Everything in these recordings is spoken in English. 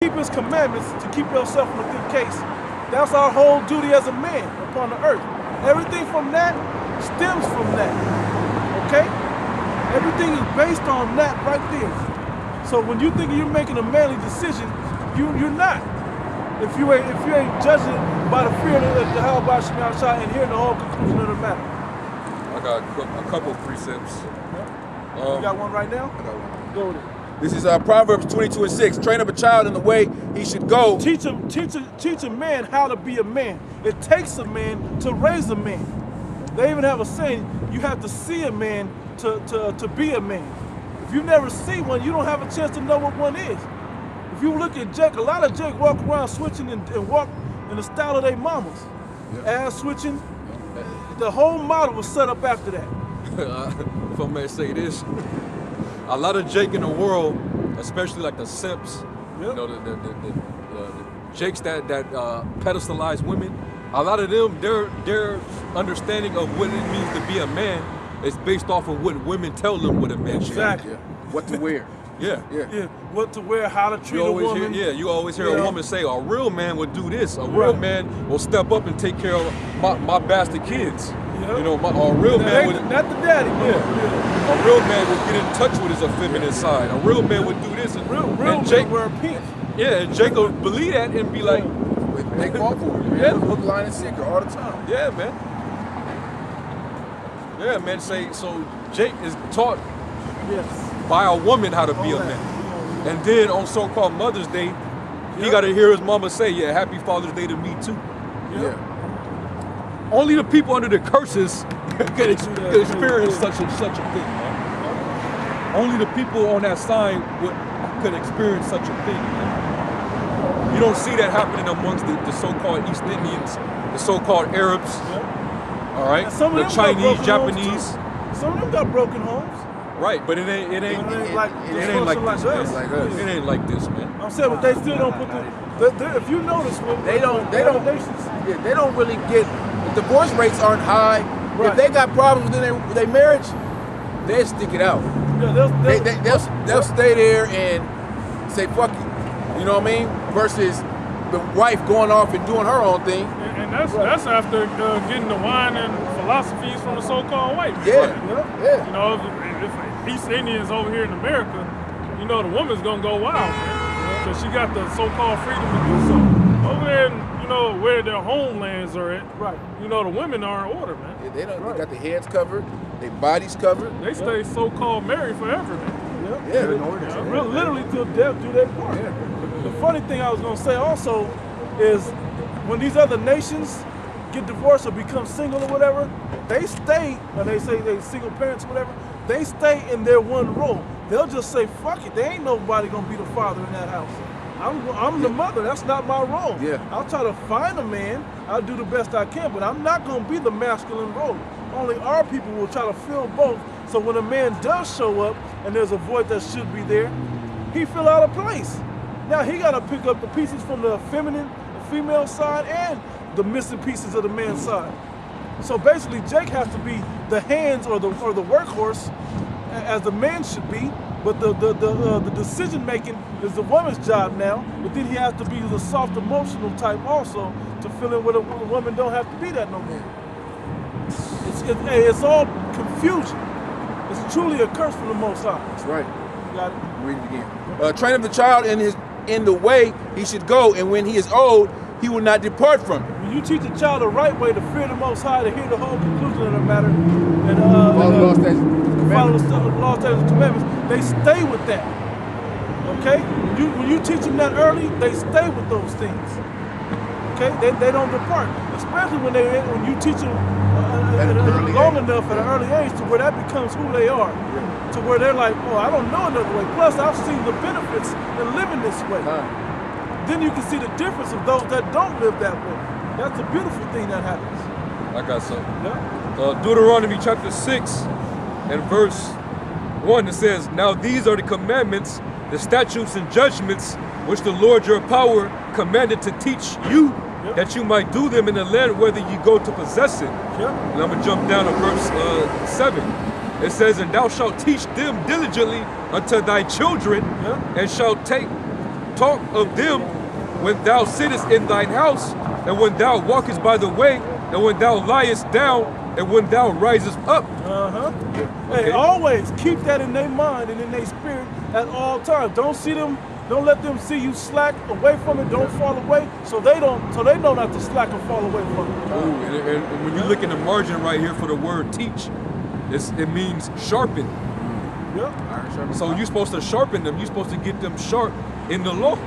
keep his commandments, to keep yourself in a good case, that's our whole duty as a man upon the earth. Everything from that stems from that, okay? Everything is based on that right there. So when you think you're making a manly decision, you're not. If you ain't judging by the fear of the how about Shem Yahshua and hearing the whole conclusion of the matter. I got a couple precepts. You got one right now? I got one. Go with it. This is Proverbs 22:6. Train up a child in the way he should go. Teach a man how to be a man. It takes a man to raise a man. They even have a saying, you have to see a man to be a man. If you never see one, you don't have a chance to know what one is. If you look at Jake, a lot of Jake walk around switching and walk in the style of their mamas. Yeah. Ass switching. The whole model was set up after that. If I may say this, a lot of Jake in the world, especially like the simps, you know, the Jakes that pedestalize women, a lot of them, their understanding of what it means to be a man is based off of what women tell them what a man should be. Exactly. What to wear. Yeah. What to wear, how to treat a woman. You always hear a woman say, a real man would do this. A real man will step up and take care of my bastard kids. You know, a real man would... Not the daddy. A real man would get in touch with his effeminate side. A real man would do this. And real Jake wear pink. Yeah, and Jake would believe that and be like... They fall for it, man. Yeah. Hook, line, and sinker all the time. Yeah, man. Yeah, man. So Jake is taught by a woman how to be a man. And then on so-called Mother's Day, he got to hear his mama say, yeah, happy Father's Day to me too. Yeah. Only the people under the curses can experience such a thing, man. Only the people on that side could experience such a thing, man. You don't see that happening amongst the so-called East Indians, the so-called Arabs, all right? The Chinese, Japanese. Some of them got broken homes. Right, but it ain't like this, man. It ain't like this, man. I'm saying, but they still don't put if you notice, they don't really get. The divorce rates aren't high. Right. If they got problems with their marriage, they'll stick it out. Yeah, they'll stay there and say fuck it. You know what I mean? Versus the wife going off and doing her own thing. And that's after getting the wine and philosophies from the so-called white. Yeah. You know, if East Indians over here in America, you know, the woman's gonna go wild, man, because she got the so-called freedom to do so. Over there, you know, where their homelands are at, you know, the women are in order, man. Yeah, they got their heads covered, their bodies covered. They stay so-called married forever, man. Yeah. Literally till death do they part. The funny thing I was gonna say also is when these other nations get divorced or become single or whatever, they stay, and they say they single parents or whatever, they stay in their one role. They'll just say, fuck it, there ain't nobody gonna be the father in that house. I'm the mother, that's not my role. Yeah. I'll try to find a man, I'll do the best I can, but I'm not gonna be the masculine role. Only our people will try to fill both, so when a man does show up and there's a void that should be there, he feel out of place. Now he gotta pick up the pieces from the female side and the missing pieces of the man's side. So basically Jake has to be the hands or the workhorse as the man should be, but the decision making is the woman's job now, but then he has to be the soft emotional type also to fill in where the woman don't have to be that no more. It's all confusion. It's truly a curse from the Most High. That's right. You got it? Read it again. Train up the child in the way he should go, and when he is old, he will not depart from it. When you teach a child the right way to fear the Most High, to hear the whole conclusion of the matter, and follow the law, statutes, and commandments, they stay with that. Okay? When you teach them that early, they stay with those things. Okay? They don't depart. Especially when you teach them long enough at an early age to where that becomes who they are. To where they're like, oh, I don't know another way. Plus, I've seen the benefits in living this way. Then you can see the difference of those that don't live that way. That's a beautiful thing that happens. I got something. Deuteronomy chapter 6 and verse 1, it says, now these are the commandments, the statutes and judgments, which the Lord your power commanded to teach you, that you might do them in the land whether you go to possess it. And I'm going to jump down to verse 7. It says, and thou shalt teach them diligently unto thy children, and shalt take talk of them when thou sittest in thine house, and when thou walkest by the way, and when thou liest down, and when thou risest up. Hey, Okay. always keep that in their mind and in their spirit at all times. Don't let them see you slack away from it. Don't fall away, so they know not to slack or fall away from it. Ooh, and when you look in the margin right here for the word teach, it means sharpen. Yeah. So you're supposed to sharpen them. You're supposed to get them sharp in the law.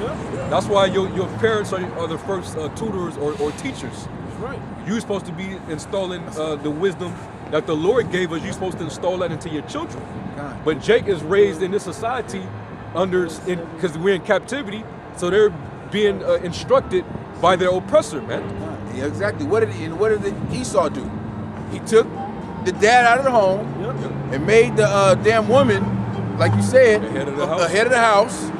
Yeah. That's why your parents are the first tutors or teachers. That's right. You're supposed to be installing the wisdom that the Lord gave us. You're supposed to install that into your children. But Jake is raised in this society because we're in captivity, so they're being instructed by their oppressor, man. Yeah, exactly. What did Esau do? He took the dad out of the home and made the damn woman, like you said, The head of the house.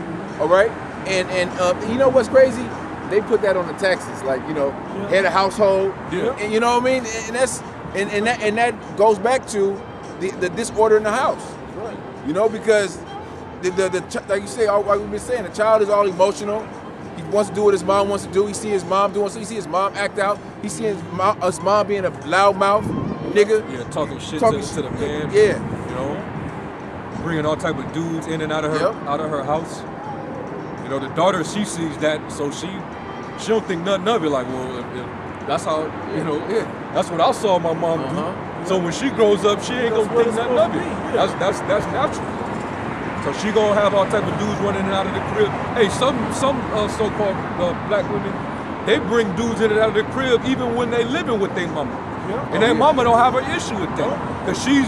All right. And you know what's crazy? They put that on the taxes, like, you know, head of household. Yeah. And you know what I mean? And that's and that goes back to the disorder in the house. Right. You know, because the like you say, like we've been saying, the child is all emotional. He wants to do what his mom wants to do. He see his mom doing something. He see his mom act out. He see his mom being a loudmouth nigga. Yeah, talking shit to the man. Yeah. You know, bringing all type of dudes in and out of her house. You know, the daughter, she sees that, so she don't think nothing of it. Like, well, if that's how, you know, that's what I saw my mom do. So when she grows up, she ain't gonna think nothing of it. That's natural. So she gonna have all type of dudes running in and out of the crib. Hey, some so-called black women, they bring dudes in and out of the crib even when they living with their mama. And their mama don't have an issue with that, cause she's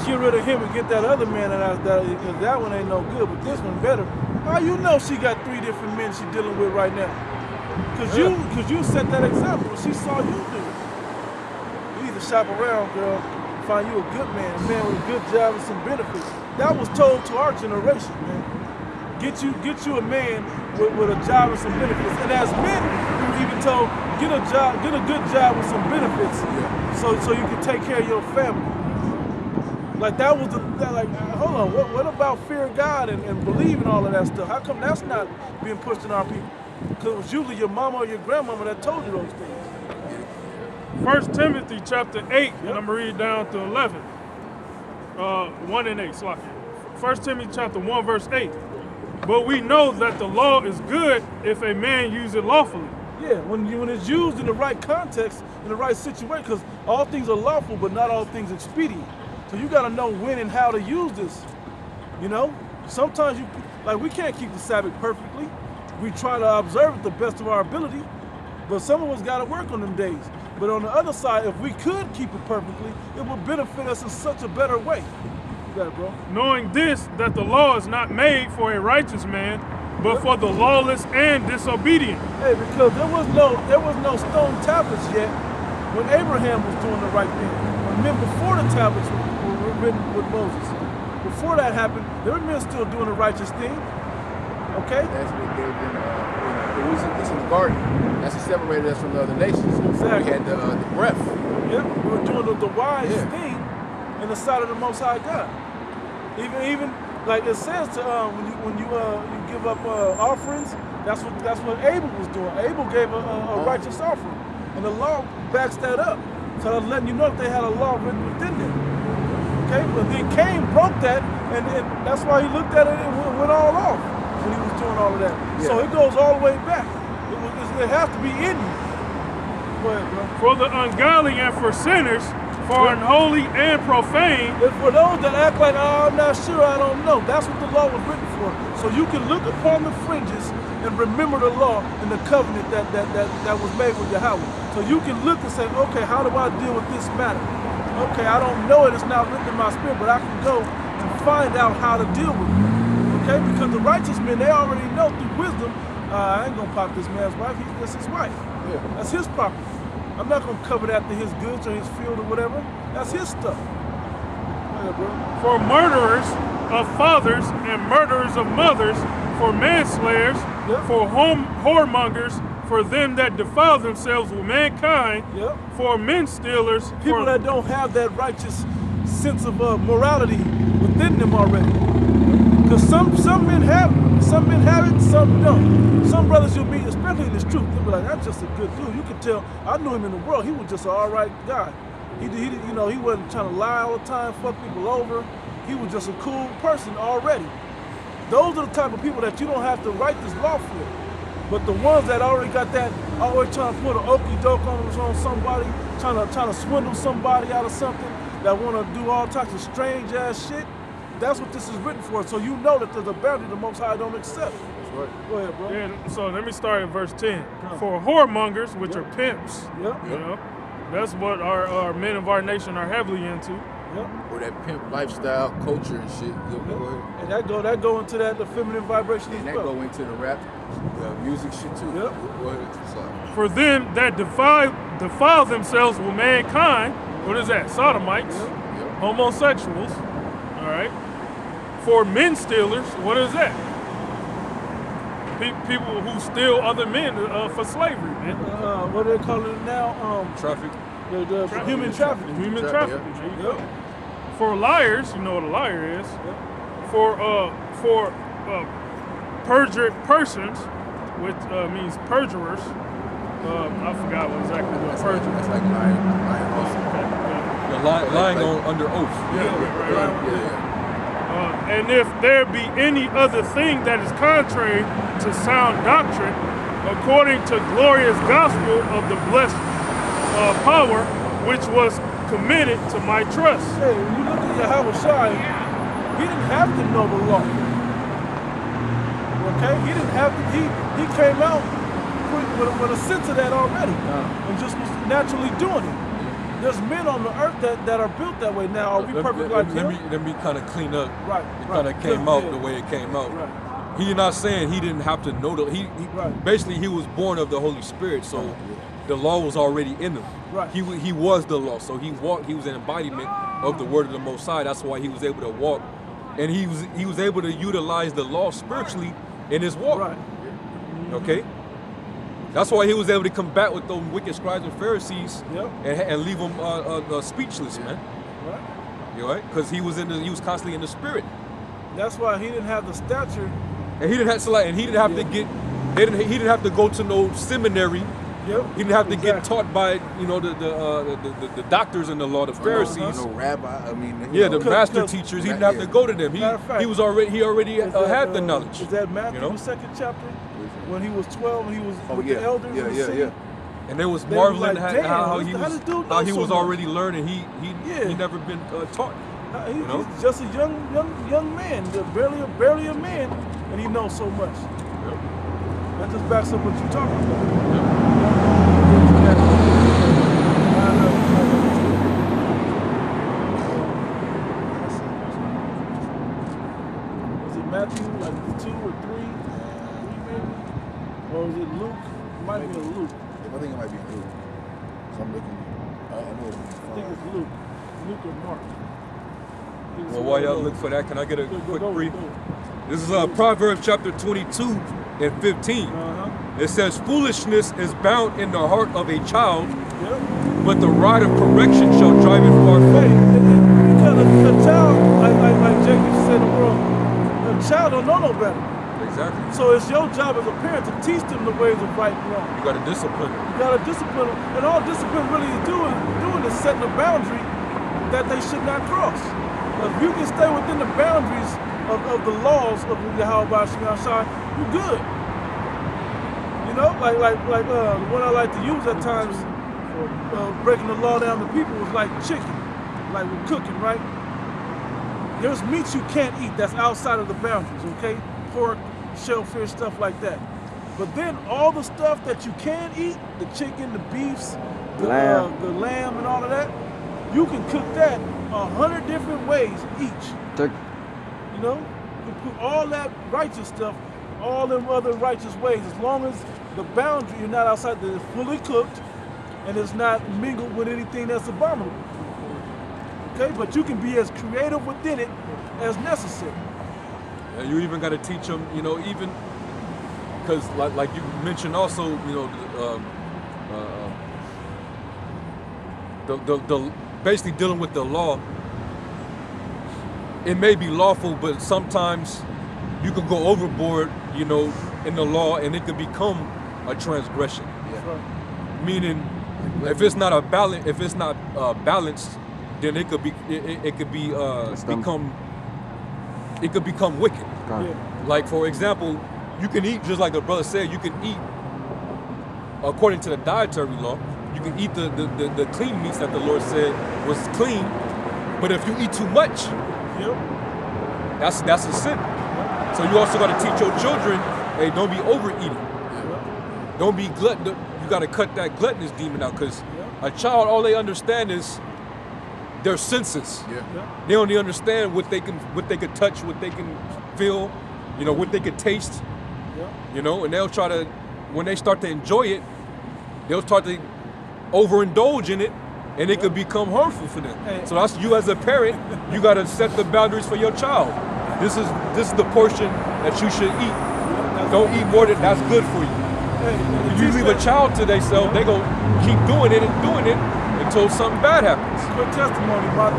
get rid of him and get that other man out. That one ain't no good, but this one better. How you know she got 3 different men she dealing with right now? Cause you set that example. She saw you do it. You either shop around, girl, find you a good man, a man with a good job and some benefits. That was told to our generation, man. Get you a man with a job and some benefits. And as men, we were even told, get a good job with some benefits, so you can take care of your family. Like that was hold on, what about fear of God and believing all of that stuff? How come that's not being pushed in our people? Because it was usually your mama or your grandmama that told you those things. 1 Timothy chapter 8, and I'm going to read down to 11. 1 and 8, Slocky. 1 Timothy chapter 1, verse 8. But we know that the law is good if a man use it lawfully. Yeah, when it's used in the right context, in the right situation, because all things are lawful, but not all things expedient. So you got to know when and how to use this. You know, sometimes we can't keep the Sabbath perfectly. We try to observe it the best of our ability, but some of us got to work on them days. But on the other side, if we could keep it perfectly, it would benefit us in such a better way. You got it, bro. Knowing this, that the law is not made for a righteous man, but for the lawless and disobedient. Hey, because there was no stone tablets yet when Abraham was doing the right thing. When men before the tablets were written with Moses. Before that happened, there were men still doing the righteous thing. Okay? That's what gave them. We see this in the garden. That's what separated us from the other nations. Exactly. We had the breath. Yeah, we were doing the wise thing in the sight of the Most High God. Even like it says to when you give up offerings, that's what Abel was doing. Abel gave a righteous offering, and the law backs that up. So they're letting you know that they had a law written within them. Okay, but then Cain broke that, and that's why he looked at it and went all off when he was doing all of that. Yeah. So it goes all the way back. It has to be in you. Go ahead, bro. For the ungodly and for sinners, for unholy and profane. And for those that act like, oh, I'm not sure, I don't know, that's what the law was written for. So you can look upon the fringes and remember the law and the covenant that was made with Yahweh. So you can look and say, okay, how do I deal with this matter? Okay, I don't know it, it's not written in my spirit, but I can go and find out how to deal with it. Okay, because the righteous men, they already know through wisdom, I ain't gonna pop this man's wife, that's his wife. Yeah. That's his property. I'm not gonna cover that to his goods or his field or whatever. That's his stuff. Yeah, bro. For murderers of fathers and murderers of mothers, for manslayers, for whoremongers, for them that defile themselves with mankind, for men stealers, people that don't have that righteous sense of morality within them already. Because some men have some men have it, some don't. Some brothers you'll meet, especially in this truth, they'll be like, that's just a good dude. You can tell, I knew him in the world, he was just an all right guy. He wasn't trying to lie all the time, fuck people over. He was just a cool person already. Those are the type of people that you don't have to write this law for. But the ones that already got that, always trying to put an okie doke on somebody, trying to swindle somebody out of something, that want to do all types of strange ass shit, that's what this is written for. So you know that there's a boundary the Most High don't accept. That's right. Go ahead, bro. Yeah, so let me start at verse 10. For whoremongers, which are pimps, Yep. you know, that's what our men of our nation are heavily into. Yep. Or that pimp lifestyle, culture and shit. Go ahead. And that go into that the feminine vibration And as that well. go into the rap, music shit too. Yep. Go ahead. Sorry. For them that defile themselves with mankind, what is that? Sodomites, Yep. homosexuals, all right? For men stealers, what is that? People who steal other men for slavery, man. What do they call it now? Traffic. The human trafficking. Human Traffic, trafficking. Yep. For liars, you know what a liar is. For perjured persons, which means perjurers. I forgot what exactly what That's perjurer. like lying also. You're lying under oath. Yeah. And if there be any other thing that is contrary to sound doctrine, according to glorious gospel of the blessed power, which was committed to my trust. Hey, when you look at Yahweh Shai, he didn't have to know the law. Okay? He didn't have to, he came out with a sense of that already. And just was naturally doing it. There's men on the earth that are built that way. Now, are we perfect like him? Let me kind of clean up. Right. It kind of came out the way it came out. Right. He's not saying he didn't have to know he Right. basically he was born of the Holy Spirit, so the law was already in him. Right. He was the law, so he was an embodiment of the word of the Most High. That's why he was able to walk, and he was able to utilize the law spiritually in his walk. Right. Okay. That's why he was able to combat with those wicked scribes and Pharisees, Yep. and leave them speechless, man. Right. You know, right? Because he was constantly in the spirit, That's why he didn't have the stature. and he didn't have to he didn't have to go to no seminary. Yep. He didn't have to get taught by the doctors in the law, the Pharisees. No rabbi. I mean. Yeah, the Because- master teachers. He didn't have to go to them. Matter of fact, He already Is that, had the knowledge. Is that Matthew, you know? 2nd chapter? When he was 12 and he was with yeah. the elders in the city? Yeah. And it was They marveling was like, damn, how he how this dude was know so much? already learning. He Yeah. never been taught. You know? He's just a young man, barely a man, and he knows so much. That just backs up what you're talking about. Was it Matthew, like 2 or 3? 3 maybe? Or was it Luke? It might be a Luke. I think it might be Luke. So I'm looking. I think it's Luke. Luke or Mark. I think it's Well, one while of y'all those. look for that, can I get a Go, quick go, brief? go. This is Proverbs chapter 22 and 15. It says, "Foolishness is bound in the heart of a child, Yep. but the rod of correction shall drive it far Hey, from." because a child, like Jacob said in the world, a child don't know no better. Exactly. So it's your job as a parent to teach them the ways of right and wrong. You got to discipline them. You gotta discipline them, and all discipline really is doing is setting a boundary that they should not cross. If you can stay within the boundaries of the laws of Yahweh Shai, you're good. You know, the one I like to use at times for breaking the law down to people was like chicken, like with cooking, right? There's meats you can't eat that's outside of the boundaries, okay? Pork, shellfish, stuff like that. But then all the stuff that you can eat, the chicken, the beefs, the lamb and all of that, you can cook that 100 different ways each. You know? You can put all that righteous stuff, all them other righteous ways, as long as the boundary, you're not outside, that it's fully cooked and it's not mingled with anything that's abominable. Okay? But you can be as creative within it as necessary. And you even got to teach them, you know, even because like you mentioned also, you know, the basically dealing with the law. It may be lawful, but sometimes you can go overboard you know, in the law, and it could become a transgression. Meaning, if it's not balanced, then it could become wicked. Like, for example, you can eat, just like the brother said, you can eat according to the dietary law. You can eat the clean meats that the Lord said was clean, but if you eat too much, that's a sin. So you also got to teach your children, hey, don't be overeating. Don't be glutton. You got to cut that gluttonous demon out, because a child, all they understand is their senses. They only understand what they can touch, what they can feel, you know, what they can taste. You know, and they'll try to, when they start to enjoy it, they'll start to overindulge in it, and it could become harmful for them. So that's you as a parent. You got to set the boundaries for your child. This is the portion that you should eat. Don't eat more than that's good for you. If you leave a child to themselves, they gonna keep doing it until something bad happens. Quick testimony: my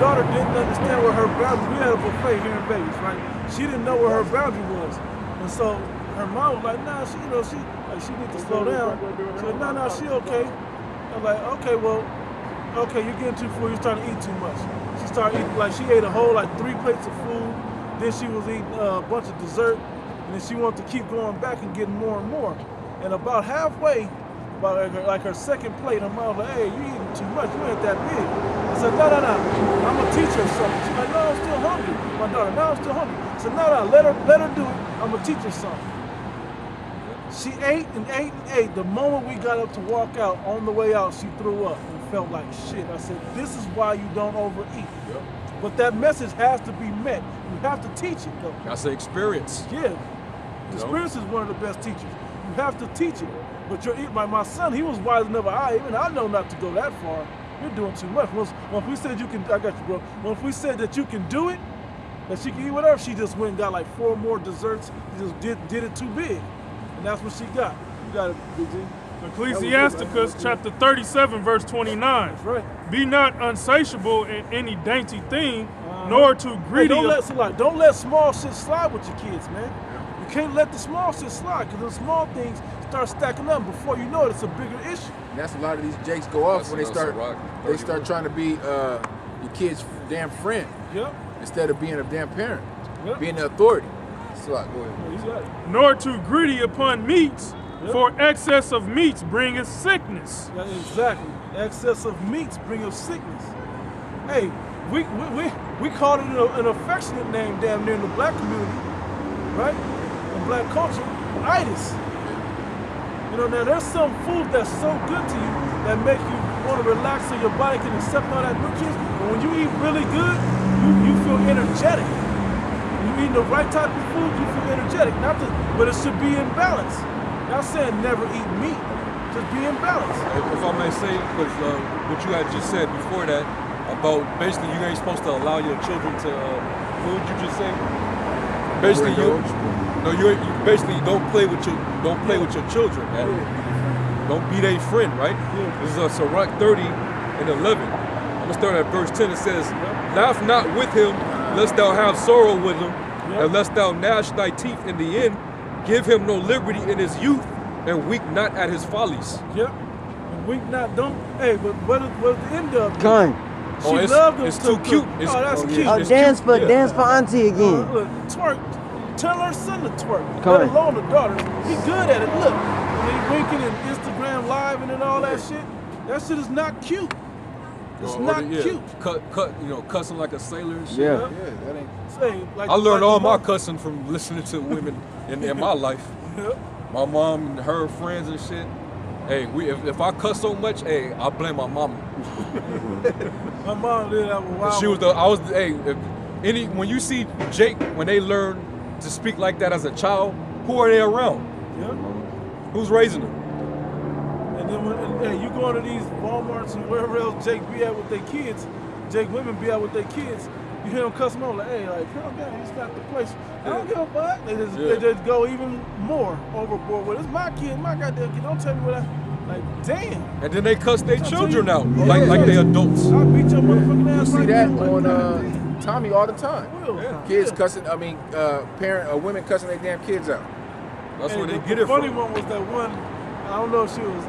daughter didn't understand where her boundary. We had a buffet here in Vegas, right? She didn't know where her boundary was, and so her mom was like, "Nah, she needs to slow down." She said, "No, she okay." I'm like, "Okay, well, you're getting too full. You're starting to eat too much." She started eating, like, she ate a whole 3 plates of food. Then she was eating a bunch of dessert, and then she wanted to keep going back and getting more and more. And about halfway, about like her second plate, her mom was like, "Hey, you eating too much. You ain't that big." I said, "No. I'm gonna teach her something." She's like, "No, I'm still hungry." My daughter, "No, I'm still hungry." I said, "No, let her do it. I'm gonna teach her something." She ate and ate and ate. The moment we got up to walk out, on the way out, she threw up and felt like shit. I said, "This is why you don't overeat." But that message has to be met. You have to teach it, though. That's an experience. Yeah. Experience is one of the best teachers. You have to teach it. But my son, he was wise enough. Even I know not to go that far. You're doing too much. Once we said you can, I got you, bro. Once we said that you can do it, that she can eat whatever, she just went and got 4 more desserts. She just did it too big. And that's what she got. You got it, Big G. Ecclesiasticus chapter 37, verse 29. That's right. Be not unsatiable in any dainty thing, nor too greedy. Hey, don't let small shit slide with your kids, man. You can't let the small shit slide, because the small things start stacking up. Before you know it, it's a bigger issue. And that's a lot of these jakes go off when they start trying to be your kid's damn friend. Instead of being a damn parent, being the authority. So go ahead. Nor too greedy upon meats, for excess of meats bringeth sickness. Exactly. Excess of meats bringeth sickness. Hey, we called it an affectionate name down there in the black community, right? In black culture, itis. You know, now there's some food that's so good to you that make you want to relax so your body can accept all that nutrients. But when you eat really good, you feel energetic. You eat the right type of food, you feel energetic. But it should be in balance. Not saying never eat meat, just be in balance. If I may say, because what you had just said before that, about basically you ain't supposed to allow your children to, what did you just say? Basically, you basically don't play with your children, man. Don't be their friend, right? This is Sirach 30 and 11. I'm gonna start at verse 10. It says, "Laugh not with him, lest thou have sorrow with him, and lest thou gnash thy teeth in the end. Give him no liberty in his youth, and weep not at his follies." And weep not, don't. Hey, but what the end of it? Kind. She loved him. It's too cute. That's cute. Oh, dance for auntie again. Look, twerk. Tell her son to twerk. Come Let on. alone the daughter. He good at it. Look, when he winking and Instagram live and all that shit, that shit is not cute. It's not cute. Cussing like a sailor and shit. Yeah. That ain't. I learned all my cussing from listening to women in my life. My mom and her friends and shit. Hey, if I cuss so much, hey, I blame my mama. My mom did have a wild. When you see Jake, when they learn to speak like that as a child, who are they around? Who's raising them? And then when you go into these Walmarts and wherever else Jake be at with their kids, Jake women be out with their kids, you hear them cuss them out like, "Hey, calm down, it's not the place." I don't give a fuck. They just go even more overboard with it. It's my kid, my goddamn kid. Don't tell me what I. Like, damn. And then they cuss their children out like they adults. I beat your motherfucking ass. You see like that that. on Tommy all the time. Yeah. Kids cussing. I mean, women cussing their damn kids out. That's Hey, where they the get it funny from. one was that one, I don't know if she was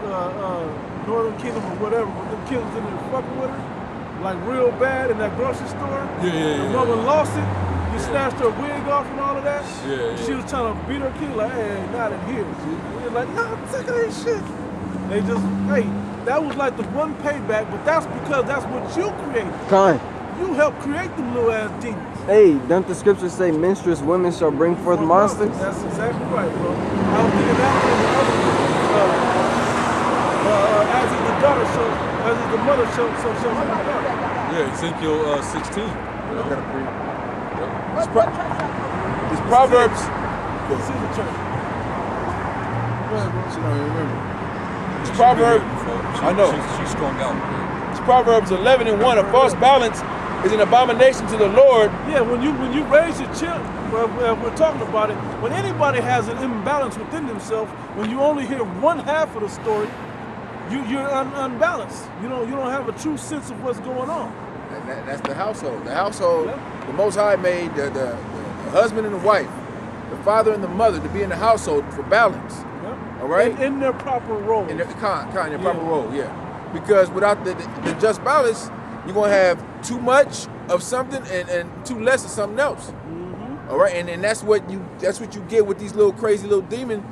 Northern Kingdom or whatever, but them kids was in there fucking with her, like real bad in that grocery store. The woman lost it. You snatched her wig off and all of that. She was trying to beat her kid, like, hey, not in here. They're like, no, I'm sick of that shit. They just, hey, that was like the one payback, but that's because that's what you created. Con. You helped create them little ass demons. Hey, don't the scriptures say menstruous women shall bring forth monsters? That's exactly right, bro. I was thinking that one the other as is the daughter, so as is the mother, so shall be the daughter. Yeah, Ezekiel 16. It's Proverbs. This is the church. Go ahead, bro. She don't even remember. It's Proverbs. I know. She's strung out. It's Proverbs 11:1. A false balance is an abomination to the Lord. Yeah, when you raise your children, we're talking about it. When anybody has an imbalance within themselves, when you only hear one half of the story, you're unbalanced. You don't have a true sense of what's going on. And that's the household. The household, the Most High made the husband and the wife, the father and the mother to be in the household for balance. All right? In their proper role. In their proper role, yeah. Because without the just balance, you're going to have too much of something and too less of something else. All right? And that's what you get with these little crazy little demon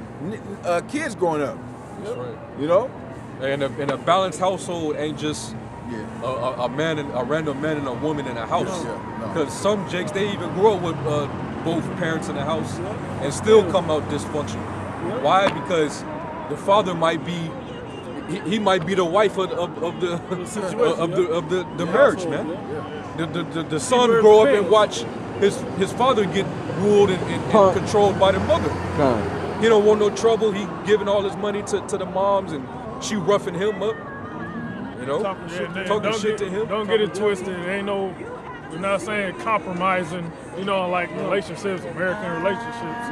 kids growing up. That's right. You know? And a balanced household ain't just a random man and a woman in a house. Because some jakes, they even grow up with both parents in the house and still come out dysfunctional. Why? Because the father might be he might be the wife of the marriage, man. The son grow up and watch his father get ruled and controlled by the mother. He don't want no trouble. He giving all his money to the moms and she roughing him up. You know, talking shit to him. Don't get it twisted. It ain't no. We're not saying compromising, like relationships, American relationships.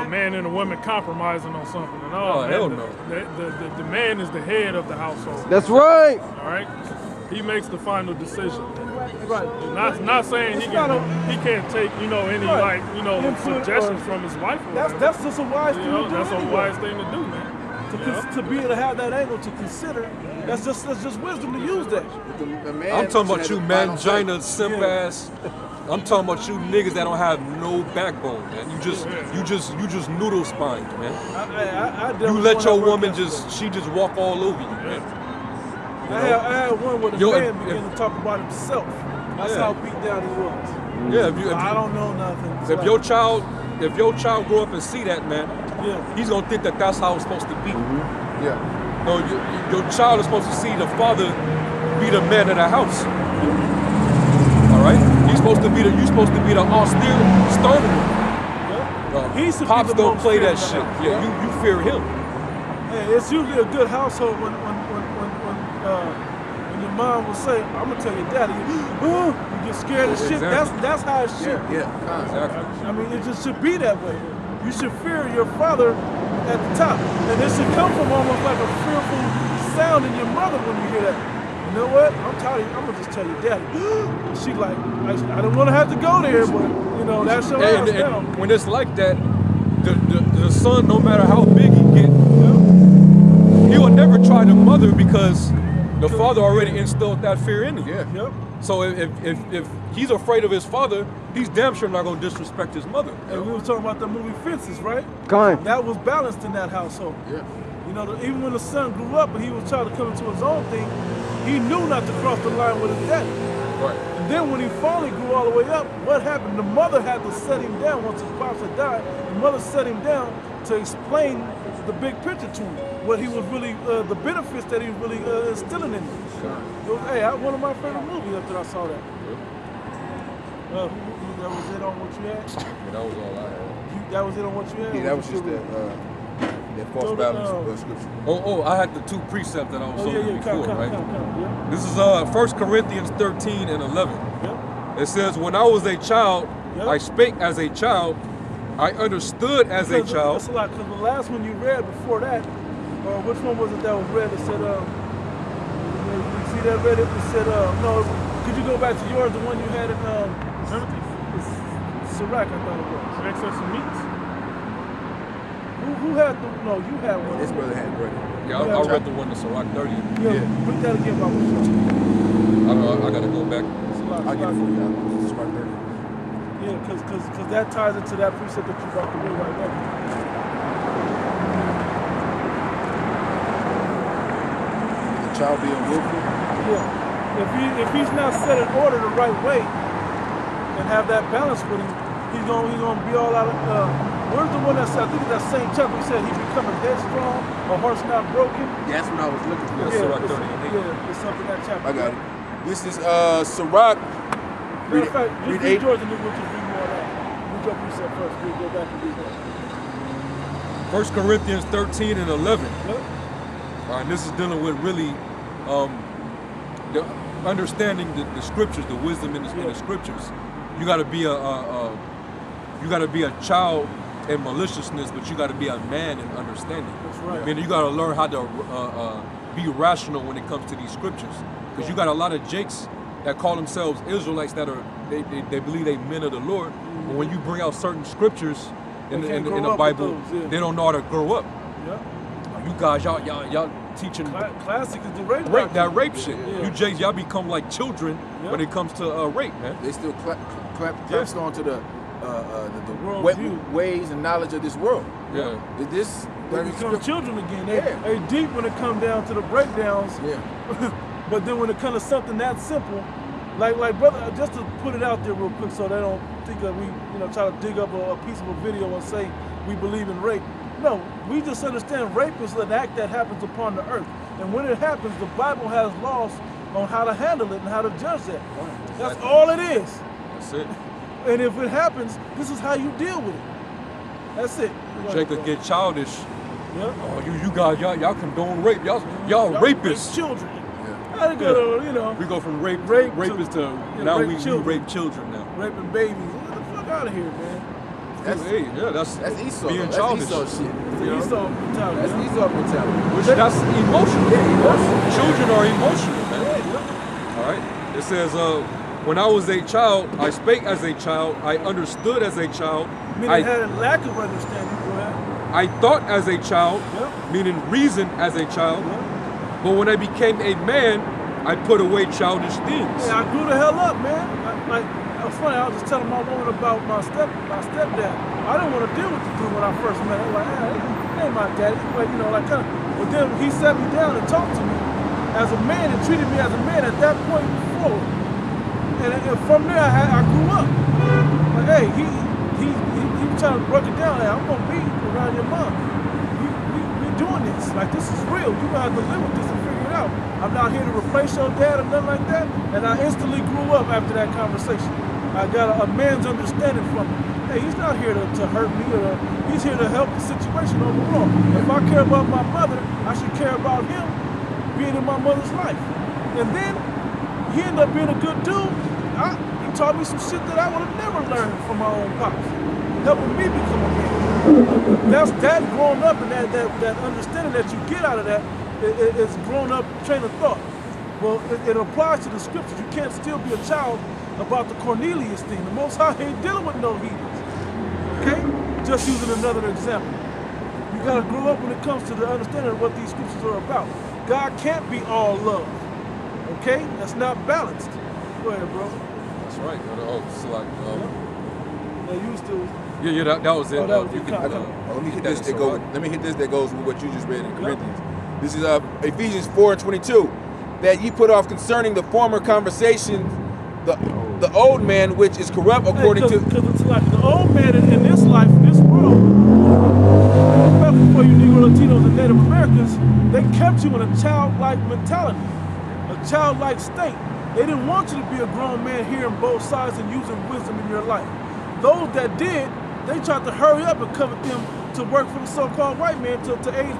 Man and a woman compromising on something. And all. Hell no. The man is the head of the household. That's right. All right. He makes the final decision. Right. Not saying he can't take any suggestions from his wife. That's just a wise thing to do. That's a wise thing to do, man. To be able to have that angle to consider, that's just wisdom to use that. I'm talking about you mangina, simp ass. I'm talking about you niggas that don't have no backbone, man. You just noodle spined, man. You let your woman she just walk all over you, man. I had one where the man began to talk about himself. That's how beat down he was. Yeah, I don't know nothing. If your child grow up and see that, man, he's gonna think that that's how it's supposed to be. No, your child is supposed to see the father be the man of the house. All right, you're supposed to be the austere stoner. Pops don't play that shit. Yeah, you fear him. Hey, it's usually a good household when your mom will say, "I'm gonna tell your daddy," you get scared of shit. That's how it should. Exactly. I mean, it just should be that way. You should fear your father at the top, and it should come from almost like a fearful sound in your mother when you hear that. You know what? I'm tired of you. I'm gonna just tell your daddy. She like, I don't want to have to go there, but that's your house now. And when it's like that, the son, no matter how big he get, he will never try the mother because the father already instilled that fear in him. Yep. So if he's afraid of his father, he's damn sure not gonna disrespect his mother. And we were talking about the movie Fences, right? Come on. That was balanced in that household. Yeah. Even when the son grew up and he was trying to come into his own thing, he knew not to cross the line with his daddy. Right. And then when he finally grew all the way up, what happened? The mother had to set him down once his pops had died. The mother set him down to explain the big picture to him, what he was really, the benefits that he was really instilling in him. One of my favorite movies after I saw that. That was it on what you had? Yeah, that was all I had. That was it on what you had? Yeah, that was just that false balance scripture. Oh, I had the two precepts that I was showing you before, right? Yeah. This is 1 Corinthians 13 and 11. Yep. It says, when I was a child, I spake as a child, I understood as a child. That's a lot, because the last one you read before that, which one was it that was read? It said, you see that read it? It said, no, Could you go back to yours, the one you had in Sirach, I thought it was. Excess of meats. Who had the? No, you had one. This brother had bread. Yeah, I read the one in Sirach 30. Yeah. Read that again, Baba. I gotta go back. I'll get it for you. It's right there. Yeah, because that ties into that precept that you're about to read right now. The child being willful. Yeah. If he's not set in order the right way and have that balance with him, he's gonna be all out of. Where's the one that said? I think it's that same chapter. He said he becoming headstrong, a horse not broken. Yeah, that's what I was looking for. Yeah, Sirach 30. Yeah, it's something that chapter. I got it. This is Sirach. Matter of fact, just read yours and then we'll just read more of that. Read your precept first. We'll go back and read that. 1 Corinthians 13 and 11. Yep. All right, this is dealing with really the understanding the scriptures, the wisdom in the scriptures. You got to be a child in maliciousness, but you got to be a man in understanding. That's right. I mean, you got to learn how to be rational when it comes to these scriptures, because you got a lot of jakes that call themselves Israelites that are they believe they men of the Lord, but when you bring out certain scriptures in the Bible, they don't know how to grow up. Yeah. You guys, y'all teaching classic is the rape. That rape shit. Yeah. You jakes, y'all become like children when it comes to rape, man. They still clamps onto the world ways and knowledge of this world. Yeah. They become children again. They deep when it comes down to the breakdowns. Yeah. But then when it comes to something that simple, like brother, just to put it out there real quick so they don't think that we try to dig up a piece of a video and say we believe in rape. No, we just understand rape is an act that happens upon the earth. And when it happens, the Bible has laws on how to handle it and how to judge that. That's all it is. That's it. And if it happens, this is how you deal with it. That's it. Jacob get childish. Yeah. Oh, you guys, y'all condone rape. Y'all rapists. Rape children. How to go, We go from rapists to now we rape children now. Raping babies. Get the fuck out of here, man. That's Esau. Being that's childish. Esau shit. Esau mentality. That's Esau mentality. Which that's emotional. Yeah, emotional. Children are emotional, man. All right. It says, when I was a child, I spake as a child. I understood as a child. Meaning had a lack of understanding. Go ahead. I thought as a child, meaning reason as a child. But when I became a man, I put away childish things. Yeah, I grew the hell up, man. It's funny, I was just telling my woman about my stepdad. I didn't want to deal with the dude when I first met him. Like, he ain't my daddy. But then he sat me down and talked to me as a man and treated me as a man at that point forward. And from there, I grew up. Like, hey, he trying to break it down. Hey, I'm going to be around your mom. We doing this. Like, this is real. You got to live with this and figure it out. I'm not here to replace your dad or nothing like that. And I instantly grew up after that conversation. I got a man's understanding from him. Hey, he's not here to hurt me. He's here to help the situation overall. If I care about my mother, I should care about him being in my mother's life. And then he ended up being a good dude. He taught me some shit that I would have never learned from my own pops, helping me become a man. That's that growing up and that understanding that you get out of that is grown up train of thought. Well, it applies to the scriptures. You can't still be a child about the Cornelius thing. The Most High ain't dealing with no heathens. Okay? Just using another example. You gotta grow up when it comes to the understanding of what these scriptures are about. God can't be all love. Okay? That's not balanced. Go ahead, bro. That's right. It's like, you still. Yeah, that was it. That was let me hit this. Let me hit this. That goes with what you just read in Corinthians. This is Ephesians 4:22. That ye put off concerning the former conversation, the old man which is corrupt according to. Because it's like the old man in this life, in this world, especially for you Negro, Latinos, and Native Americans, they kept you in a childlike mentality, a childlike state. They didn't want you to be a grown man hearing both sides and using wisdom in your life. Those that did, they tried to hurry up and covet them to work for the so-called white man to aid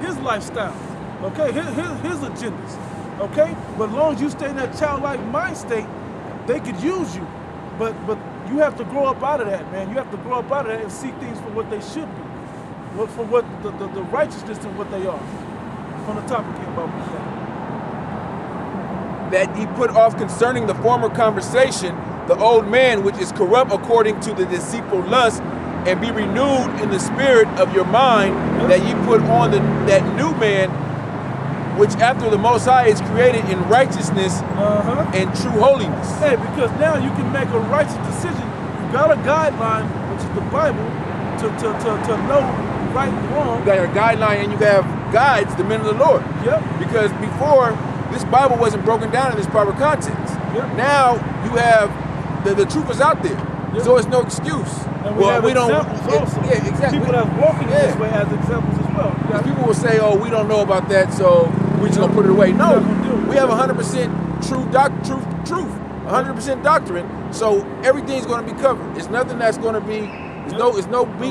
his lifestyle, okay, his agendas, okay? But as long as you stay in that childlike mind state, they could use you. But you have to grow up out of that, man. You have to grow up out of that and see things for what they should be, for what the righteousness and what they are. From the topic here about that. that he put off concerning the former conversation, the old man which is corrupt according to the deceitful lust, and be renewed in the spirit of your mind, that ye put on that new man, which after the Most High is created in righteousness and true holiness. Hey, because now you can make a righteous decision. You got a guideline, which is the Bible, to know right and wrong. You got a guideline and you have guides, the men of the Lord. Yep. Because before, this Bible wasn't broken down in its proper context. Yep. Now you have the truth is out there. Yep. So it's no excuse. And we have examples also. Yeah, exactly. People that's walking this way as examples as well. Because people will say, oh, we don't know about that, so we're just going to put it away. No, we have 100% truth, 100% doctrine, so everything's going to be covered. It's nothing that's going to be, no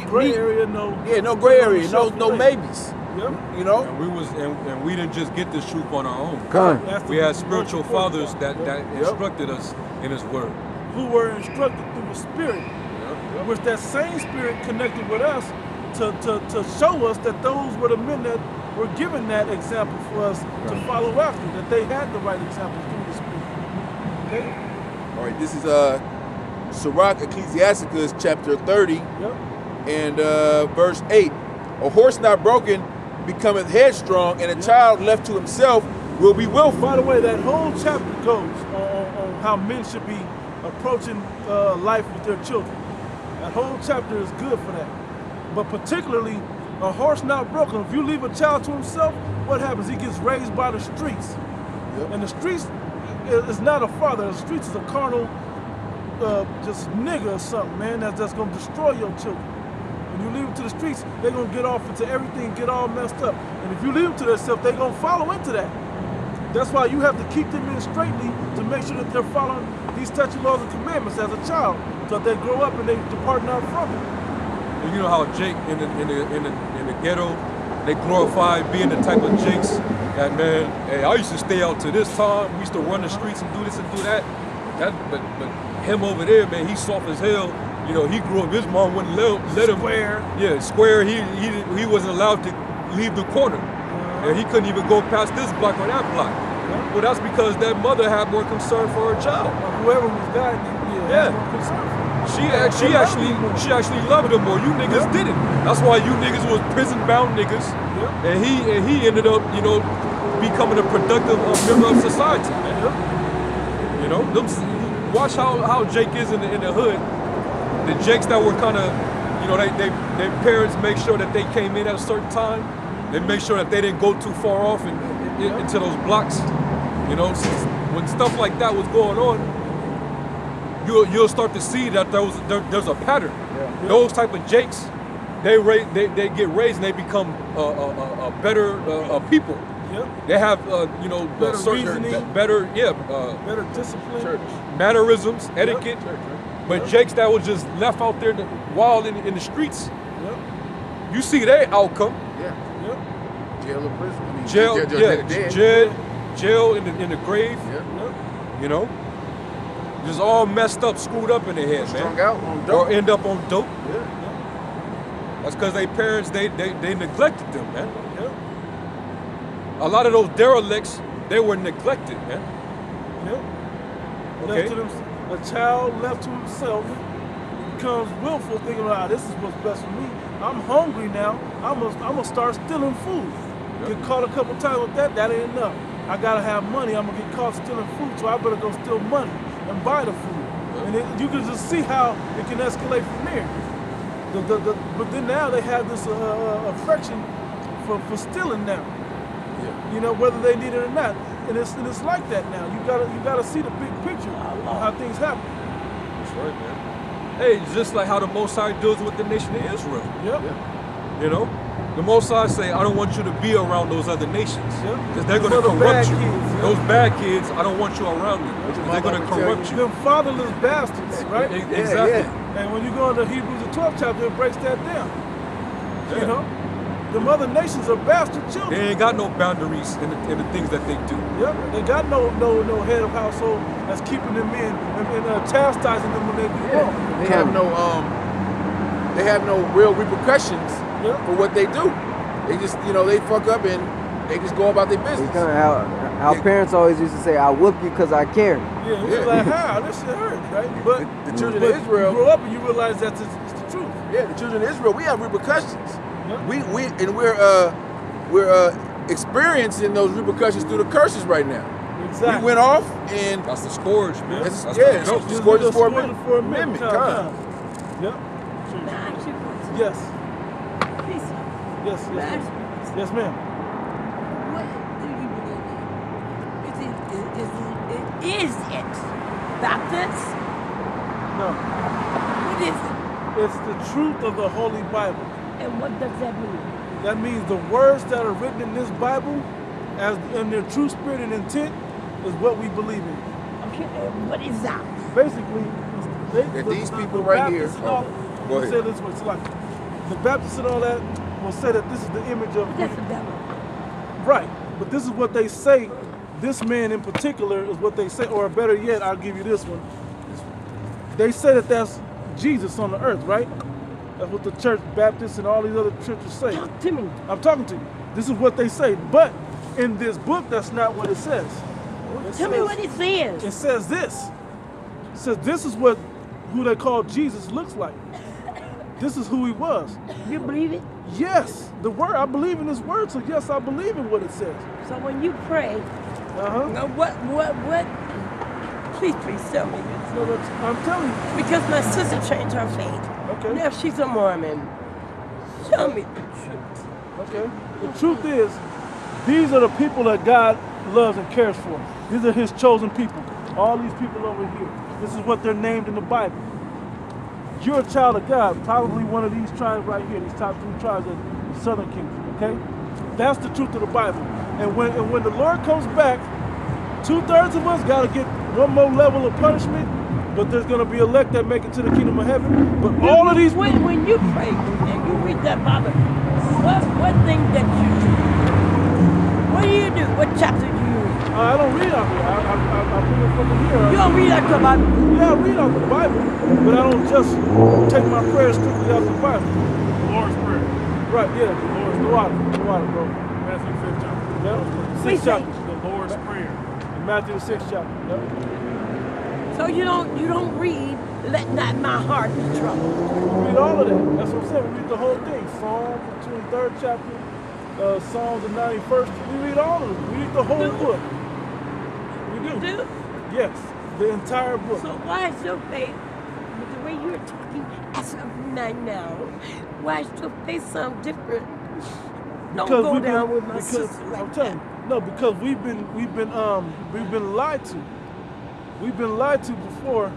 gray area, no gray area, no maybes. Yep. You know? And we didn't just get this truth on our own. Come. We had spiritual fathers that instructed us in his word. Who were instructed through the Spirit, which that same Spirit connected with us to show us that those were the men that were given that example for us to follow after, that they had the right example through the Spirit. Okay? All right, this is Sirach Ecclesiasticus chapter 30 and verse 8. A horse not broken becometh headstrong, and a child left to himself will be willful. By the way, that whole chapter goes on how men should be approaching life with their children. That whole chapter is good for that. But particularly, a horse not broken, if you leave a child to himself, what happens? He gets raised by the streets. And the streets is not a father. The streets is a carnal, just nigga or something, man, that's just going to destroy your children. When you leave them to the streets, they're going to get off into everything, get all messed up. And if you leave them to themselves, they're going to follow into that. That's why you have to keep them in straightly to make sure that they're following these statute laws and commandments as a child, so that they grow up and they depart not from it. And you know how Jake in the ghetto, they glorify being the type of Jakes that, man, hey, I used to stay out to this time. We used to run the streets and do this and do that. But him over there, man, he's soft as hell. You know, he grew up. His mom wouldn't let him. Square. Yeah, square. He wasn't allowed to leave the corner, and he couldn't even go past this block or that block. Well, that's because that mother had more concern for her child. Whoever was guiding him, had more concern for him. She actually loved him more. You niggas didn't. That's why you niggas was prison-bound niggas, and he ended up, you know, becoming a productive member of society. You know, watch how Jake is in the hood. The Jakes that were kind of, you know, their parents make sure that they came in at a certain time. They make sure that they didn't go too far off into those blocks. You know, when stuff like that was going on, you'll start to see that there's a pattern. Those type of Jakes, they get raised and they become a better people. They have you know, better reasoning, better discipline, mannerisms, etiquette. But Jakes that was just left out there wild in the streets, you see their outcome. Jail or prison. I mean, jail in the grave. You know, just all messed up, screwed up in their head, strung man. out on dope. Or end up on dope. That's because their parents they neglected them, man. A lot of those derelicts, they were neglected, man. Okay. A child left to himself becomes willful, thinking, this is what's best for me. I'm hungry now. I'm gonna start stealing food. Get caught a couple times with that ain't enough. I gotta have money. I'm gonna get caught stealing food, so I better go steal money and buy the food. And you can just see how it can escalate from there. But then now they have this affection for stealing now. You know, whether they need it or not. And it's like that now. You gotta see the big picture of how things happen. That's right, man. Hey, just like how the Most High deals with the nation of Israel. You know, the Most High say, I don't want you to be around those other nations, because they're gonna corrupt you. Those bad kids, I don't want you around them, because they're gonna corrupt you. Them fatherless bastards, right? Exactly. And when you go into Hebrews the 12th chapter, it breaks that down. You know? The other nations are bastard children. They ain't got no boundaries in the things that they do. They got no head of household that's keeping them in and chastising them when they do wrong. They have no real repercussions for what they do. They just, you know, they fuck up and they just go about their It's business. kind of how parents always used to say, "I whoop you because I care." Yeah, we're like, how? This shit hurts, right? But The children but of Israel, you grow up and you realize that it's the truth. yeah, the children of Israel, we have repercussions. Yeah. We're experiencing those repercussions through the curses right now. Exactly. We went off and That's the scourge, man. That's- That's yeah, the it's joke. the scourge is for a amendment. Time. Yep. May I ask you a question? Yes. Please, Yes. may I Yes. ask you a question? Yes, ma'am. What do you believe in? Is it Baptist? No. What is it? It's the truth of the Holy Bible. And what does that mean? That means the words that are written in this Bible, as in their true spirit and intent, is what we believe in. Okay, and what is that? Basically, That these people right here- Baptists and all, go will ahead. say this way, so like the Baptists and all that will say that this is the image of That's the devil. right. But this is what they say. This man in particular is what they say, or better yet, I'll give you this one. They say that that's Jesus on the earth, right? That's what the church, Baptists, and all these other churches say. Talk to me. I'm talking to you. This is what they say. But in this book, that's not what it says. Tell me what it says. It says this. It says this is what who they call Jesus looks like. This is who he was. You believe it? Yes, the word. I believe in his word, so yes, I believe in what it says. So when you pray, Uh-huh. now what? Please tell me this. So I'm telling you. Because my sister changed her faith. Okay. Now she's a Mormon. Tell me the truth. Okay. The truth is, these are the people that God loves and cares for. These are his chosen people. All these people over here. This is what they're named in the Bible. You're a child of God, probably one of these tribes right here, these top 3 tribes of the Southern Kingdom, okay? That's the truth of the Bible. And when the Lord comes back, 2/3 of us got to get one more level of punishment, but there's going to be elect that make it to the kingdom of heaven. But all of these people, when you pray and you read that Bible, what thing that you do? What do you do? What chapter do you read? I don't read out here. I put it from here. You don't read out the Bible. Yeah, I read out the Bible, but I don't just take my prayers strictly out the Bible. Lord's Prayer. Right, yeah, the water, bro. Matthew 5th chapter. Yeah, We 6th say- chapter. The Lord's Prayer. Matthew the 6th chapter. Yep. So you don't read, let not my heart be troubled. We read all of that. That's what I'm saying. We read the whole thing. Psalm, the 23rd chapter, Psalms, the 91st. We read all of it. We read the whole book. We do. Do? Yes, the entire book. So why is your faith, with the way you're talking as of right now, why is your faith sound different? Don't Because go we've down been, with my because, sister I'm like telling that. you, no, because we've been lied to. We've been lied to before,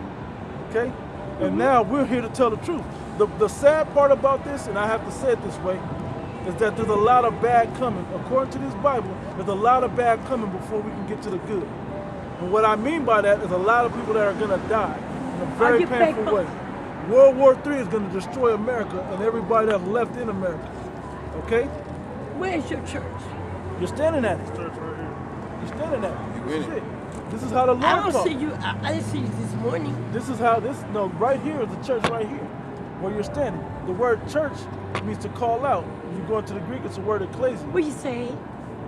okay? And now we're here to tell the truth. The sad part about this, and I have to say it this way, is that there's a lot of bad coming. According to this Bible, there's a lot of bad coming before we can get to the good. And what I mean by that is a lot of people that are gonna die in a very you painful faithful? way. World War III is gonna destroy America and everybody that's left in America, okay? Where's your church? You're standing at it. Church right here. You're standing at it. You This in is it. it. This is how the Lord I don't talks. see you. I didn't see you this morning. This is how this, no, right here is the church right here, where you're standing. The word church means to call out. If you go into the Greek, it's the word ecclesia. What you say?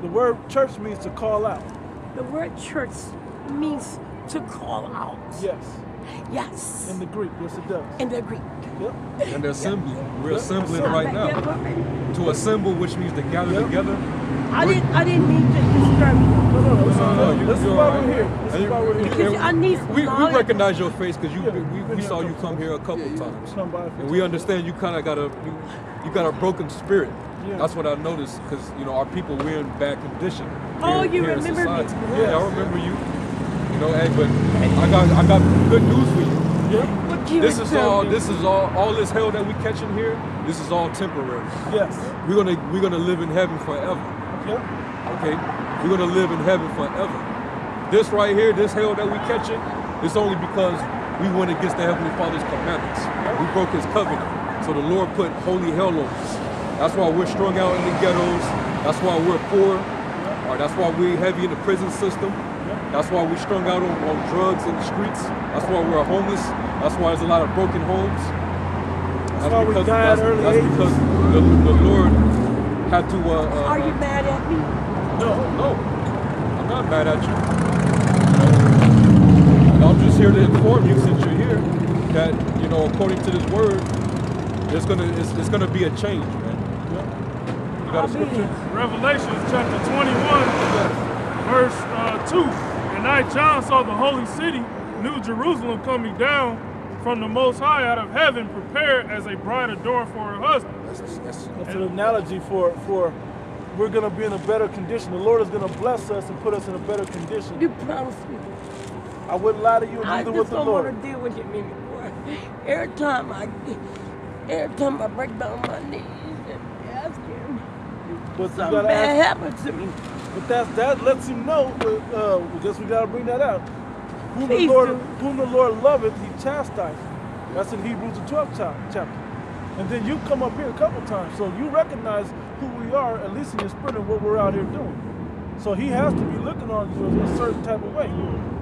The word church means to call out. The word church means to call out. Yes, Yes. in the Greek, yes it does. In the Greek. Yep. And the assembly. We're Yeah. assembling Yeah. right Yeah, now. but To assemble, which means to gather Yep. together. I didn't mean to disturb you. No, this No, is you're why all right. we're here. This And is why we're here. Because I need some we knowledge. recognize your face because Yeah, we been saw here you a come here a couple Yeah, times. Come by. And we understand you kind of got you got a broken spirit. Yeah. That's what I noticed because our people we're in bad condition. Oh, you in remember me. society. Yes. Yeah, I remember you. Hey, but I got good news for you. Yep. What you This is tell all. me? This is all this hell that we catching here. This is all temporary. Yes. We're gonna live in heaven forever. Yep. Okay, we're gonna live in heaven forever. This right here, this hell that we catching, it's only because we went against the Heavenly Father's commandments. We broke His covenant. So the Lord put holy hell on us. That's why we're strung out in the ghettos. That's why we're poor. Or that's why we're heavy in the prison system. That's why we're strung out on drugs in the streets. That's why we're homeless. That's why there's a lot of broken homes. That's why we die at early that's ages. because the Lord had to. Are you mad at me? No. I'm not mad at you. And I'm just here to inform you, since you're here, that, according to this word, it's gonna be a change, man. You got a scripture? Revelation chapter 21, verse 2. And I, John, saw the holy city, New Jerusalem, coming down from the Most High out of heaven, prepared as a bride adorned for her husband. That's an analogy for we're going to be in a better condition. The Lord is going to bless us and put us in a better condition. You promised me. I wouldn't lie to you, neither with the Lord. I just don't want to deal with him anymore. Every time I break down my knees and ask him, But something bad happens to me. But that lets him know. I guess we got to bring that out. Whom the Lord loveth, he chastiseth. That's in Hebrews the 12th chapter. And then you come up here a couple times, so you recognize who we are, at least in your spirit, and what we're out here doing. So he has to be looking on you in a certain type of way.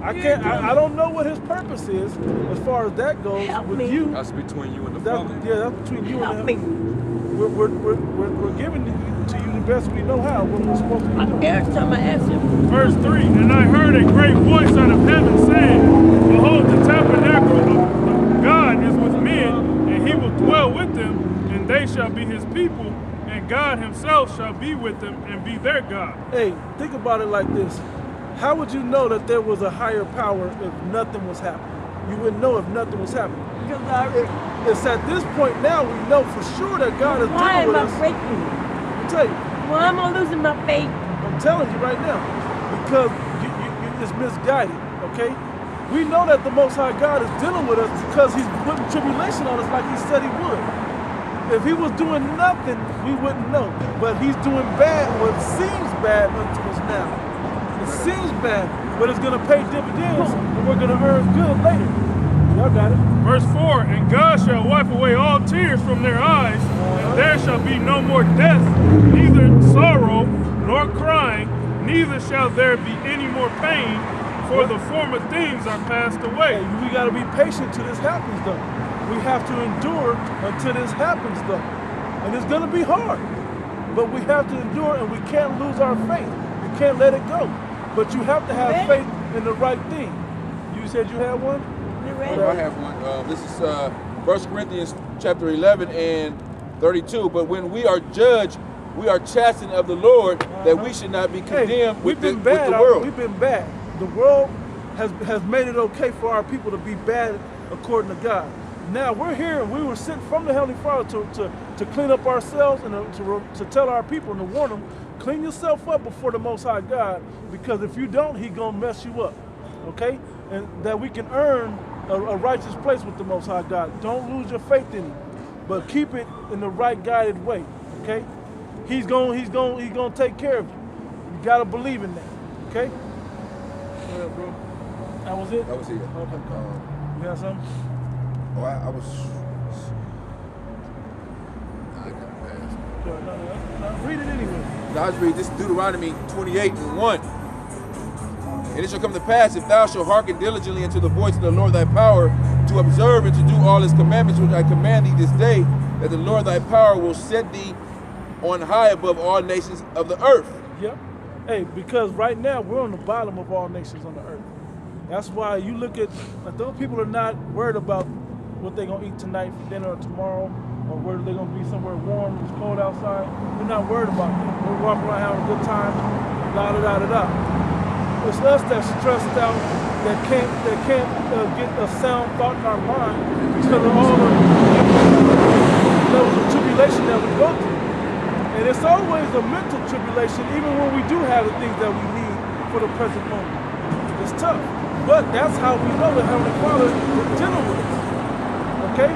I don't know what his purpose is as far as that goes. Help with me. you. That's between you and the Father. That's between you Help and me. him. We're giving to you the best we know how, what we're supposed to be doing. Every time I ask him, Verse 3, and I heard a great voice out of heaven saying, Behold, the tabernacle of God is with men, and he will dwell with them, and they shall be his people, and God himself shall be with them and be their God. Hey, think about it like this. How would you know that there was a higher power if nothing was happening? You wouldn't know if nothing was happening. because I already, It's at this point now we know for sure that God is why dealing am with I us. breaking? I'll tell you. Why am I losing my faith? I'm telling you right now, because it's misguided, okay? We know that the Most High God is dealing with us because he's putting tribulation on us like he said he would. If he was doing nothing, we wouldn't know. But he's doing bad, what seems bad unto us now. It seems bad, but it's gonna pay dividends and we're gonna earn good later. Y'all got it. Verse 4, and God shall wipe away all tears from their eyes, and there shall be no more death, neither sorrow nor crying, neither shall there be any more pain, for the former things are passed away. Hey, we gotta be patient till this happens though. We have to endure until this happens though. And it's gonna be hard. But we have to endure and we can't lose our faith. You can't let it go. But you have to have faith in the right thing. You said you had one? I have one. This is 1 Corinthians chapter 11 and 32. But when we are judged, we are chastened of the Lord, that we should not be condemned with the world. We've been bad. The world has made it okay for our people to be bad according to God. Now we're here and we were sent from the Heavenly Father to clean up ourselves and to tell our people and to warn them, clean yourself up before the Most High God, because if you don't, He's going to mess you up, okay? And that we can earn a righteous place with the Most High God. Don't lose your faith in Him, but keep it in the right guided way, okay? He's going to take care of you. You got to believe in that, okay? Yeah, bro. That was it? That was it. Okay. You got something? Oh, I was. Read it anyway. Now let's read this Deuteronomy 28 and 1. And it shall come to pass, if thou shalt hearken diligently unto the voice of the Lord thy power, to observe and to do all his commandments which I command thee this day, that the Lord thy power will set thee on high above all nations of the earth. Yep. Hey, because right now we're on the bottom of all nations on the earth. That's why you look at, like, those people are not worried about what they're going to eat tonight for dinner or tomorrow, or whether they're going to be somewhere warm, it's cold outside. We're not worried about that. We're walking around having a good time, da-da-da-da-da. It's us that's stressed out, that can't get a sound thought in our mind because of all the levels of tribulation that we go through. And it's always a mental tribulation, even when we do have the things that we need for the present moment. It's tough, but that's how we know the Heavenly Father is dealing with us. Okay?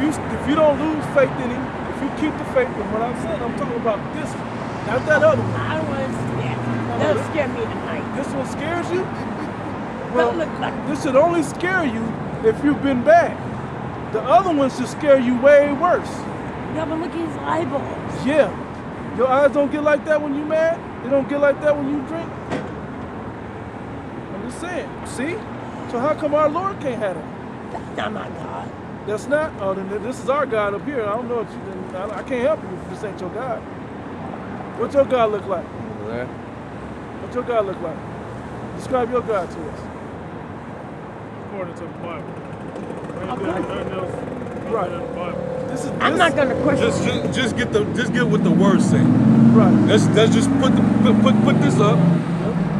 If you don't lose faith in Him, if you keep the faith in what I'm saying, I'm talking about this one, not that other one. I don't want to scare. That'll scare me tonight. This one scares you? Don't look like This should only scare you if you've been bad. The other one should scare you way worse. Yeah, but look at his eyeballs. Yeah. Your eyes don't get like that when you mad? They don't get like that when you drink? I'm just saying. See? So how come our Lord can't have that? That's not my God. That's not? Oh, then this is our God up here. I don't know what you, I can't help you if this ain't your God. What your God look like? What your God look like? Describe your God to us. According to the Bible. Nothing else Right. than the Bible. I'm not gonna question. Just get what the words say. Right. Let's just put this up.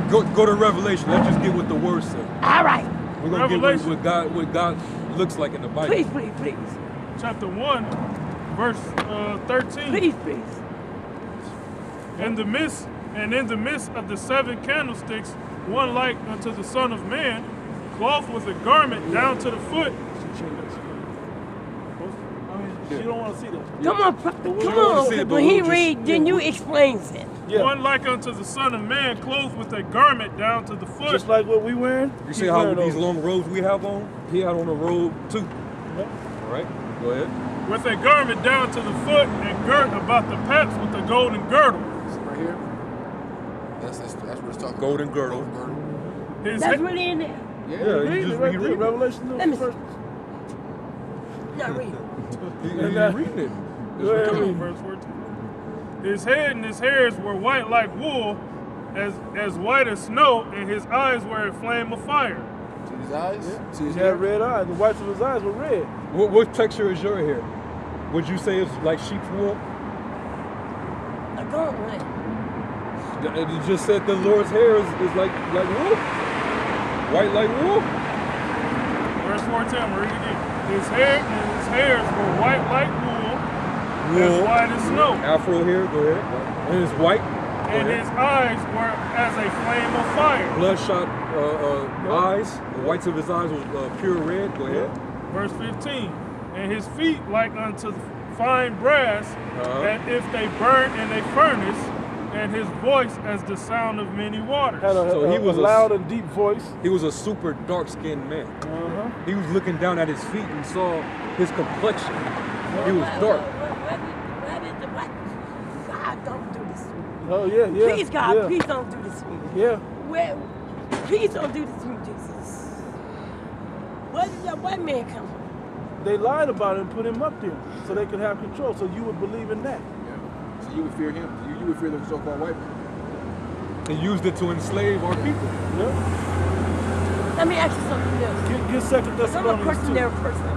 Go to Revelation. Let's just get what the words say. All right. We're gonna get what God looks like in the Bible. Please, please, please. Chapter 1, verse 13. Please, please. In the midst of the 7 candlesticks, one like unto the Son of Man, clothed with a garment down to the foot. You don't want to see that. Come on, when he read, then you explains it. Yeah. One like unto the Son of Man, clothed with a garment down to the foot. Just like what we wearing. You see how these long robes we have on? He had on a robe too. Yep. All right, go ahead. With a garment down to the foot and girt about the paps with a golden girdle. Right here. That's what it's talking Golden about. girdle. His That's he- really in there. Yeah, Read he it just right he there. reading. Revelation Let me first. Not reading. He's reading it. Go ahead, Come on, read. verse 14. His head and his hairs were white like wool, as white as snow, and his eyes were a flame of fire. See his eyes? Yeah. See his He hair? had red eyes. The whites of his eyes were red. What texture is your hair? Would you say it's like sheep's wool? A gauntlet. You just said the Lord's hair is like wool, white like wool. Verse 14, I'm reading again. His hairs were white like wool, as white as snow. Afro hair, go ahead. And it's white. And his eyes were as a flame of fire. Bloodshot eyes. The whites of his eyes was pure red. Go ahead. Verse 15, and his feet like unto fine brass, and if they burn in a furnace, and his voice as the sound of many waters. Had So he was a loud and deep voice. He was a super dark-skinned man. Uh-huh. He was looking down at his feet and saw his complexion. He was dark. What? God, don't do this to me. Oh yeah. Please, God, yeah. please don't do this to me. Yeah. Please don't do this to me, Jesus. Where did that white man come from? They lied about it and put him up there so they could have control. So you would believe in that. Yeah. So you would fear him. You would fear the so-called white man. He used it to enslave our people. Yeah. Let me ask you something else. Get Second I'm a Thessalonians 2. questionnaire person.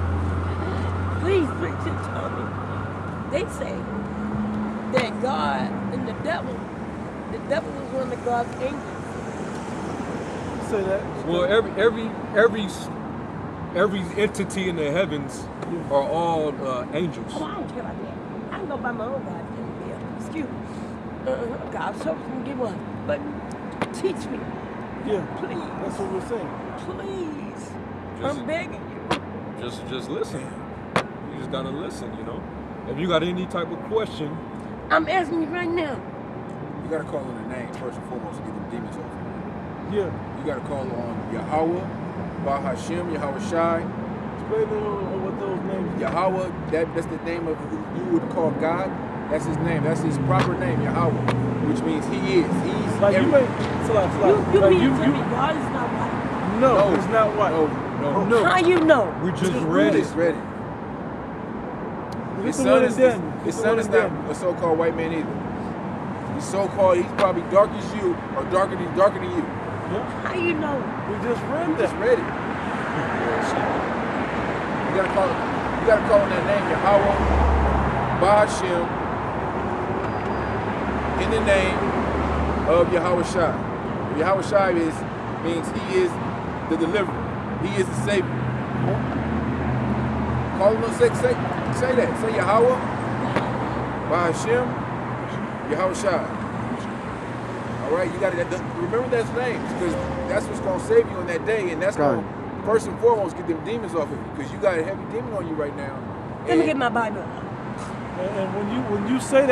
Please tell me. They say that God and the devil is one of God's angels. Say that. Well, every entity in the heavens are all angels. Oh, I don't care about that. I can go by my own God. Excuse me. God, so can get one. But teach me. Yeah. Please. That's what we're saying. Please. Just- I'm begging you. Just listen. You just gotta listen, you know. If you got any type of question, I'm asking you right now. You gotta call on the name first and foremost to get them demons off you. Yeah. You gotta call on Yahweh, Bahashim, Yahweh Shai. Explain what those names are. Yahweh, that's the name of who you would call God. That's his name. That's his proper name, Yahweh, which means he is. He's Like you everything. ain't. You Like mean to tell me God is not white? No, it's not white. No. How you know? we just Just read It's it. ready. His Listen son what is it done. his son is not a so-called white man either. He's so-called. He's probably dark as you, or darker than you. How you know? We just read You just that. read it. You gotta call. You gotta call on that name, Yahweh, Bahashim, in the name of Yahweh Shai. Yahweh Shai means he is the deliverer. He is the savior. Call him. Say that. Say Yahweh, Bahashim, Yahweh Shai. All right, you got to remember those names because that's what's gonna save you on that day, and that's gonna first and foremost get them demons off of you because you got a heavy demon on you right now. Let me get my Bible. And when you say that.